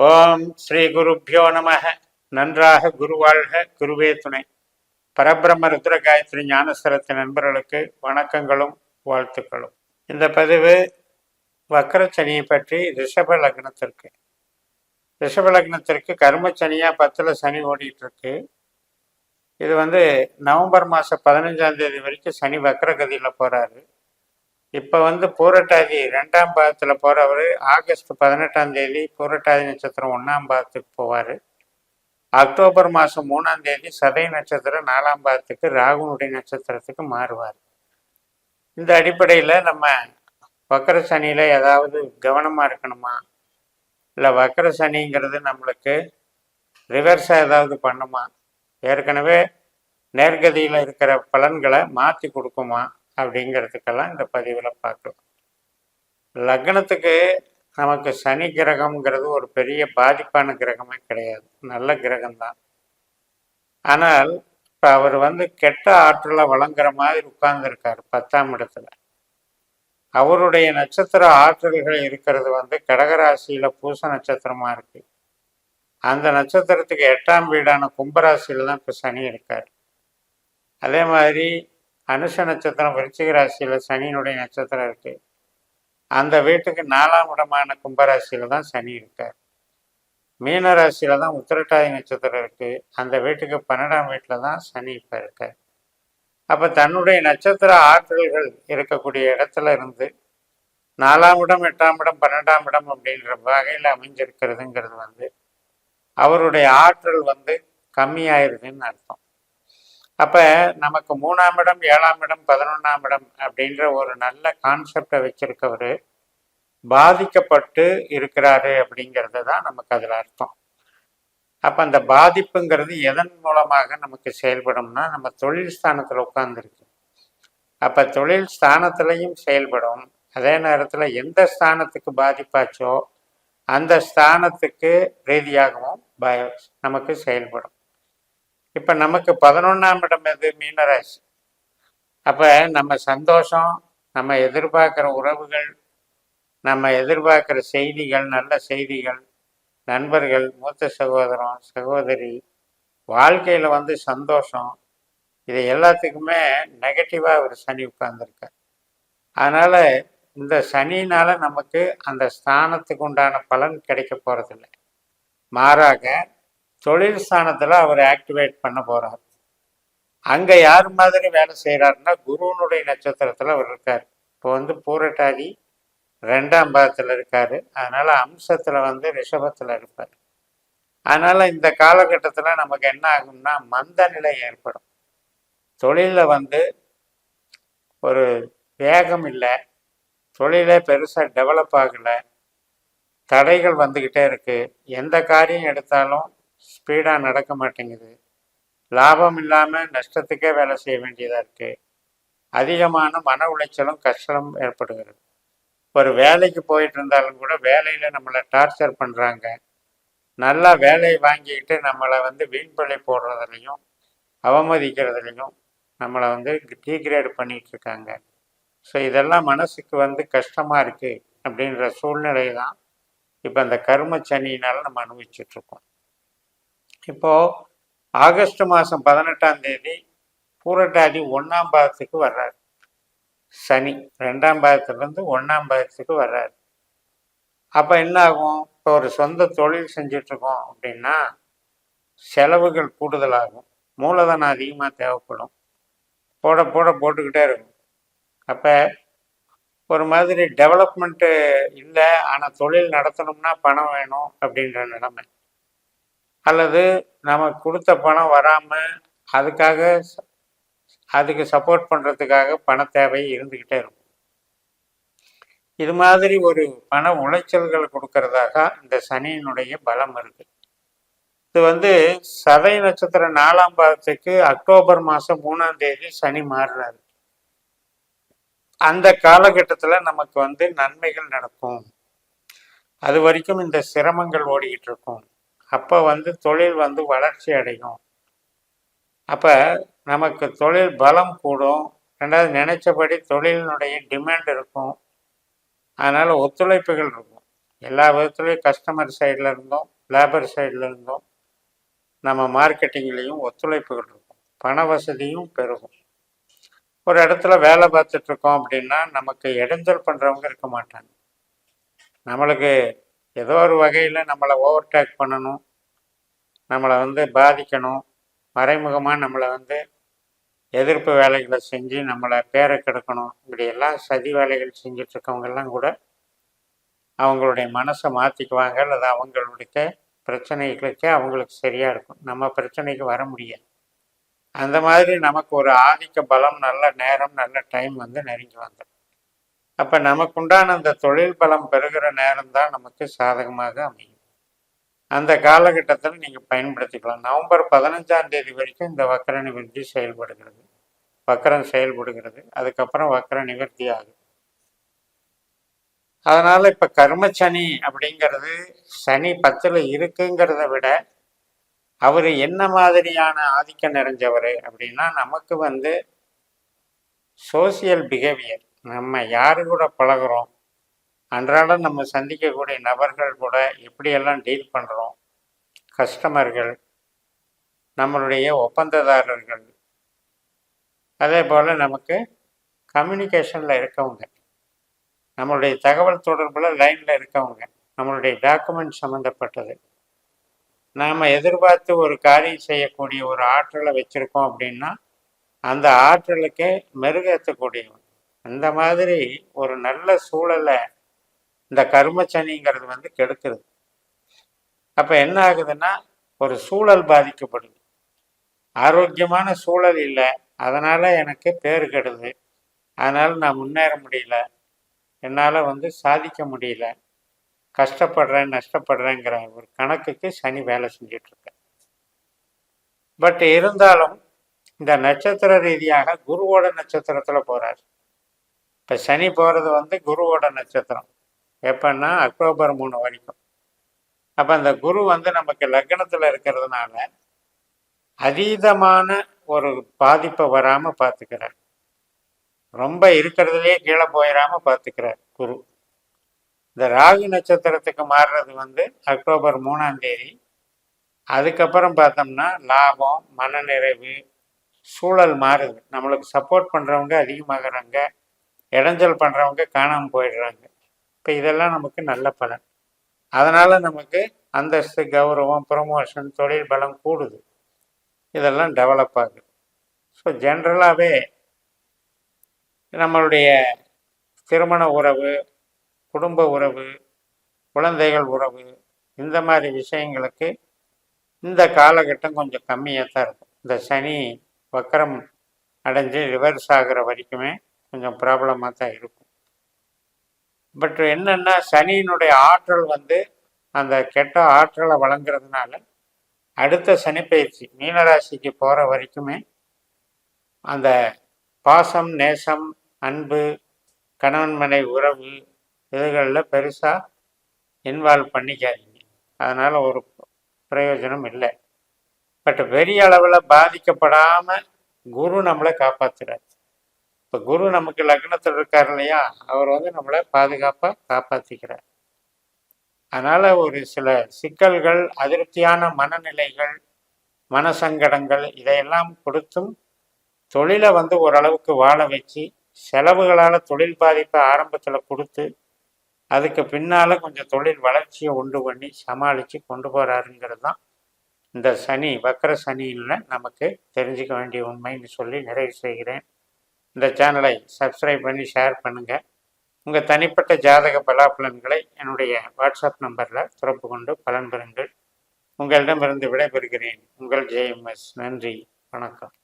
ஓம் ஸ்ரீ குருப்பியோ நமக. நன்றாக குருவாழ்க, குருவே துணை. பரபிரம்ம ருத்ர காயத்ரி ஞானஸ்தலத்தின் நண்பர்களுக்கு வணக்கங்களும் வாழ்த்துக்களும். இந்த பதிவு வக்கரச்சனியை பற்றி ரிஷப லக்னத்திற்கு கர்மச்சனியா 10ல் சனி ஓடிட்டு இருக்கு. இது நவம்பர் மாதம் 15ஆம் தேதி வரைக்கும் சனி வக்கரகதியில் போறாரு. இப்போ பூரட்டாதி 2ஆம் பாதத்தில் போகிறவர் ஆகஸ்ட் 18ஆம் தேதி பூரட்டாதி நட்சத்திரம் 1ஆம் பாதத்துக்கு போவார். அக்டோபர் மாதம் 3ஆம் தேதி சதய நட்சத்திரம் 4ஆம் பாதத்துக்கு ராகுனுடைய நட்சத்திரத்துக்கு மாறுவார். இந்த அடிப்படையில் நம்ம வக்கர சனியில் ஏதாவது கவனமாக இருக்கணுமா, இல்லை வக்கர சனிங்கிறது நம்மளுக்கு ரிவர்ஸாக ஏதாவது பண்ணுமா, ஏற்கனவே நேர்கதியில் இருக்கிற பலன்களை மாற்றி கொடுக்குமா அப்படிங்கிறதுக்கெல்லாம் இந்த பதிவில் பார்க்கலாம். லக்னத்துக்கு நமக்கு சனி கிரகம்ங்கிறது ஒரு பெரிய பாதிப்பான கிரகமே கிடையாது, நல்ல கிரகம்தான். ஆனால் இப்போ அவர் கெட்ட ஆற்றலை வழங்குற மாதிரி உட்கார்ந்துருக்காரு 10ஆம் இடத்துல. அவருடைய நட்சத்திர ஆற்றல்கள் இருக்கிறது கடகராசியில் பூச நட்சத்திரமாக இருக்கு. அந்த நட்சத்திரத்துக்கு 8ஆம் வீடான கும்பராசியில் தான் இப்போ சனி இருக்கார். அதே மாதிரி அனுஷ நட்சத்திரம் விருச்சிக ராசியில் சனியினுடைய நட்சத்திரம் இருக்கு. அந்த வீட்டுக்கு 4ஆம் இடமான கும்பராசியில் தான் சனி இருக்கார். மீன ராசியில தான் உத்திரட்டாதி நட்சத்திரம் இருக்கு. அந்த வீட்டுக்கு 12ஆம் வீட்டில் தான் சனி இப்போ இருக்கார். அப்போ தன்னுடைய நட்சத்திர ஆற்றல்கள் இருக்கக்கூடிய இடத்துல இருந்து 4ஆம் இடம் 8ஆம் இடம் 12ஆம் இடம் அப்படின்ற வகையில் அமைஞ்சிருக்கிறதுங்கிறது அவருடைய ஆற்றல் கம்மியாயிருதுன்னு அர்த்தம். அப்போ நமக்கு 3ஆம் இடம் 7ஆம் இடம் 11ஆம் இடம் அப்படின்ற ஒரு நல்ல கான்செப்டை வச்சிருக்கவர் பாதிக்கப்பட்டு இருக்கிறாரு அப்படிங்கிறது தான் நமக்கு அதில் அர்த்தம். அப்போ அந்த பாதிப்புங்கிறது எதன் மூலமாக நமக்கு செயல்படும்னா, நம்ம தொழில் ஸ்தானத்தில் உட்கார்ந்துருக்கு. அப்போ தொழில் ஸ்தானத்திலையும் செயல்படும். அதே நேரத்தில் எந்த ஸ்தானத்துக்கு பாதிப்பாச்சோ அந்த ஸ்தானத்துக்கு ரீதியாகவும் நமக்கு செயல்படும். இப்போ நமக்கு 11ஆம் இடம் எது? மீனராசி. அப்போ நம்ம சந்தோஷம், நம்ம எதிர்பார்க்குற உறவுகள், நம்ம எதிர்பார்க்குற செய்திகள், நல்ல செய்திகள், நண்பர்கள், மூத்த சகோதரம் சகோதரி, வாழ்க்கையில் சந்தோஷம், இது எல்லாத்துக்குமே நெகட்டிவாக ஒரு சனி உட்கார்ந்துருக்கார். அதனால் இந்த சனினால் நமக்கு அந்த ஸ்தானத்துக்கு உண்டான பலன் கிடைக்க போகிறதில்ல. மாறாக தொழில் ஸ்தானத்தில் அவர் ஆக்டிவேட் பண்ண போகிறார். அங்கே யார் மாதிரி வேலை செய்கிறாருன்னா, குருவனுடைய நட்சத்திரத்தில் அவர் இருக்கார். இப்போ பூரட்டாதி 2ஆம் பாதத்தில் இருக்கார். அதனால் அம்சத்தில் ரிஷபத்தில் இருப்பார். அதனால் இந்த காலகட்டத்தில் நமக்கு என்ன ஆகும்னா, மந்த நிலை ஏற்படும். தொழிலில் ஒரு வேகம் இல்லை, தொழிலே பெருசாக டெவலப் ஆகலை, தடைகள் வந்துக்கிட்டே இருக்குது. எந்த காரியம் எடுத்தாலும் ஸ்பீடாக நடக்க மாட்டேங்குது. லாபம் இல்லாமல் நஷ்டத்துக்கே வேலை செய்ய வேண்டியதாக இருக்குது. அதிகமான மன உளைச்சலும் கஷ்டம் ஏற்படுகிறது. ஒரு வேலைக்கு போயிட்டு இருந்தாலும் கூட வேலையில் நம்மளை டார்ச்சர் பண்ணுறாங்க. நல்லா வேலையை வாங்கிக்கிட்டு நம்மளை வீண்பழி போடுறதுலையும் அவமதிக்கிறதுலையும் நம்மளை டீக்ரேட் பண்ணிகிட்டு இருக்காங்க. ஸோ இதெல்லாம் மனசுக்கு கஷ்டமாக இருக்குது அப்படின்ற சூழ்நிலை தான் இப்போ அந்த கர்ம சனியினால் நம்ம அனுபவிச்சுட்ருக்கோம். இப்போது ஆகஸ்ட் மாதம் 18ஆம் தேதி பூரட்டாதி 1ஆம் பாதத்துக்கு வர்றாரு சனி. 2ஆம் பாதத்துலேருந்து 1ஆம் பாதத்துக்கு வர்றாரு. அப்போ என்ன ஆகும்? இப்போ ஒரு சொந்த தொழில் செஞ்சிட்ருக்கோம் அப்படின்னா செலவுகள் கூடுதலாகும், மூலதனம் அதிகமாக தேவைப்படும், போட்டுக்கிட்டே இருக்கும். அப்போ ஒரு மாதிரி டெவலப்மெண்ட்டு இல்லை, ஆனால் தொழில் நடத்தணும்னா பணம் வேணும் அப்படின்ற நிலைமை, அல்லது நம்ம கொடுத்த பணம் வராமல் அதுக்கு சப்போர்ட் பண்ணுறதுக்காக பண தேவை இருந்துக்கிட்டே இருக்கும். இது மாதிரி ஒரு பண உளைச்சல்கள் கொடுக்கறதாக இந்த சனியினுடைய பலம் இருக்குது. இது சதய நட்சத்திரம் 4ஆம் பாதத்துக்கு அக்டோபர் மாதம் 3ஆம் தேதி சனி மாறுறாரு. அந்த காலகட்டத்தில் நமக்கு நன்மைகள் நடக்கும். அது வரைக்கும் இந்த சிரமங்கள் ஓடிக்கிட்டு இருக்கும். அப்போ தொழில் வளர்ச்சி அடையும். அப்போ நமக்கு தொழில் பலம் கூடும். ரெண்டாவது, நினைச்சபடி தொழிலினுடைய டிமாண்ட் இருக்கும். அதனால் ஒத்துழைப்புகள் இருக்கும். எல்லா விதத்துலேயும் கஸ்டமர் சைடில் இருந்தோம், லேபர் சைடில் இருந்தோம், நம்ம மார்க்கெட்டிங்லேயும் ஒத்துழைப்புகள் இருக்கும், பண வசதியும் பெருகும். ஒரு இடத்துல வேலை பார்த்துட்ருக்கோம் அப்படின்னா நமக்கு இடைஞ்சல் பண்ணுறவங்க இருக்க மாட்டாங்க. நம்மளுக்கு ஏதோ ஒரு வகையில் நம்மளை ஓவர்டேக் பண்ணணும், நம்மளை வந்து பாதிக்கணும், மறைமுகமாக நம்மளை வந்து எதிர்ப்பு வேலைகளை செஞ்சு நம்மளை பேரை கெடுக்கணும், இப்படியெல்லாம் சதி வேலைகள் செஞ்சிட்ருக்கவங்கெல்லாம் கூட அவங்களுடைய மனசை மாற்றிக்குவாங்க, அல்லது அவங்களுடைய பிரச்சனைகளுக்கு அவங்களுக்கு சரியாக இருக்கும், நம்ம பிரச்சனைக்கு வர முடியாது. அந்த மாதிரி நமக்கு ஒரு ஆதிக்க பலம், நல்ல நேரம், நல்ல டைம் வந்து நெருங்கி வந்துடும். அப்போ நமக்குண்டான அந்த தொழில் பலம் பெறுகிற நேரம் தான் நமக்கு சாதகமாக அமையும். அந்த காலகட்டத்தில் நீங்கள் பயன்படுத்திக்கலாம். நவம்பர் 15ஆம் தேதி வரைக்கும் இந்த வக்கர நிவர்த்தி செயல்படுகிறது, வக்கரம் செயல்படுகிறது. அதுக்கப்புறம் வக்கர நிவர்த்தி ஆகுது. அதனால் இப்போ கர்மச்சனி அப்படிங்கிறது சனி 10ல் இருக்குங்கிறத விட அவர் என்ன மாதிரியான ஆதிக்கம் நிறைஞ்சவர் அப்படின்னா, நமக்கு வந்து சோசியல் பிஹேவியர், நம்ம யாரு கூட பழகிறோம், அன்றாடம் நம்ம சந்திக்கக்கூடிய நபர்கள் கூட எப்படியெல்லாம் டீல் பண்ணுறோம், கஸ்டமர்கள், நம்மளுடைய ஒப்பந்ததாரர்கள், அதே போல் நமக்கு கம்யூனிகேஷனில் இருக்கவங்க, நம்மளுடைய தகவல் தொடர்பில் லைனில் இருக்கவங்க, நம்மளுடைய டாக்குமெண்ட் சம்மந்தப்பட்டது, நாம் எதிர்பார்த்து ஒரு காரியம் செய்யக்கூடிய ஒரு ஆற்றலை வச்சுருக்கோம் அப்படின்னா அந்த ஆற்றலுக்கு மெருகேற்றக்கூடியவன். அந்த மாதிரி ஒரு நல்ல சூழலை இந்த கர்மச்சனிங்கிறது வந்து கெடுக்குது. அப்போ என்ன ஆகுதுன்னா, ஒரு சூழல் பாதிக்கப்படுது, ஆரோக்கியமான சூழல் இல்லை, அதனால் எனக்கு பேர் கெடுது, அதனால் நான் முன்னேற முடியல, என்னால் வந்து சாதிக்க முடியல, கஷ்டப்படுறேன், நஷ்டப்படுறேங்கிற ஒரு கணக்குக்கு சனி வேலை செஞ்சிட்ருக்க. பட் இருந்தாலும் இந்த நட்சத்திர ரீதியாக குருவோட நட்சத்திரத்தில் போகிறார். இப்போ சனி போகிறது வந்து குருவோட நட்சத்திரம். எப்பன்னா அக்டோபர் 3 வரைக்கும். அப்போ அந்த குரு வந்து நமக்கு லக்னத்தில் இருக்கிறதுனால அதீதமான ஒரு பாதிப்பை வராமல் பார்த்துக்கிறார், ரொம்ப இருக்கிறதுலே கீழே போயிடாமல் பார்த்துக்கிறார் குரு. இந்த ராகு நட்சத்திரத்துக்கு மாறுறது வந்து அக்டோபர் 3ஆம் தேதி. அதுக்கப்புறம் பார்த்தோம்னா லாபம், மனநிறைவு, சூழல் மாறுது, நம்மளுக்கு சப்போர்ட் பண்ணுறவங்க அதிகமாகறாங்க, இடைஞ்சல் பண்ணுறவங்க காணாமல் போயிடுறாங்க. இப்போ இதெல்லாம் நமக்கு நல்ல பலன். அதனால் நமக்கு அந்தஸ்து, கௌரவம், ப்ரொமோஷன், தொழில் பலம் கூடுது, இதெல்லாம் டெவலப் ஆகுது. ஸோ ஜென்ரலாகவே நம்மளுடைய திருமண உறவு, குடும்ப உறவு, குழந்தைகள் உறவு, இந்த மாதிரி விஷயங்களுக்கு இந்த காலகட்டம் கொஞ்சம் கம்மியாக தான் இருக்கும். இந்த சனி வக்கரம் அடைஞ்சு ரிவர்ஸ் ஆகிற வரைக்குமே கொஞ்சம் ப்ராப்ளமாக தான் இருக்கும். பட் என்னென்னா, சனியினுடைய ஆற்றல் வந்து அந்த கெட்ட ஆற்றலை வழங்குறதுனால அடுத்த சனிப்பயிற்சி மீனராசிக்கு போகிற வரைக்குமே அந்த பாசம், நேசம், அன்பு, கணவன் மனை உறவு இதுகளில் பெருசாக இன்வால்வ் பண்ணிக்காதீங்க, அதனால் ஒரு பிரயோஜனம் இல்லை. பட் பெரிய அளவில் பாதிக்கப்படாமல் குரு நம்மளை காப்பாற்றுறார். இப்போ குரு நமக்கு லக்னத்தில் இருக்கார் இல்லையா, அவர் வந்து நம்மளை பாதுகாப்பாக காப்பாற்றிக்கிறார். அதனால் ஒரு சில சிக்கல்கள், அதிருப்தியான மனநிலைகள், மனசங்கடங்கள் இதையெல்லாம் கொடுத்தும் தொழிலை வந்து ஓரளவுக்கு வாழ வச்சு, செலவுகளால் தொழில் பாதிப்பை ஆரம்பத்தில் கொடுத்து அதுக்கு பின்னால் கொஞ்சம் தொழில் வளர்ச்சியை உண்டு பண்ணி சமாளித்து கொண்டு போகிறாருங்கிறது தான் இந்த சனி, வக்கர சனியில் நமக்கு தெரிஞ்சுக்க வேண்டிய உண்மைன்னு சொல்லி நிறைவு செய்கிறேன். இந்த சேனலை சப்ஸ்கிரைப் பண்ணி ஷேர் பண்ணுங்கள். உங்கள் தனிப்பட்ட ஜாதக பலாபலன்களை என்னுடைய வாட்ஸ்அப் நம்பரில் தொடர்பு கொண்டு பலன் பெறுங்கள். உங்களிடமிருந்து விடைபெறுகிறேன். உங்கள் JMS. நன்றி, வணக்கம்.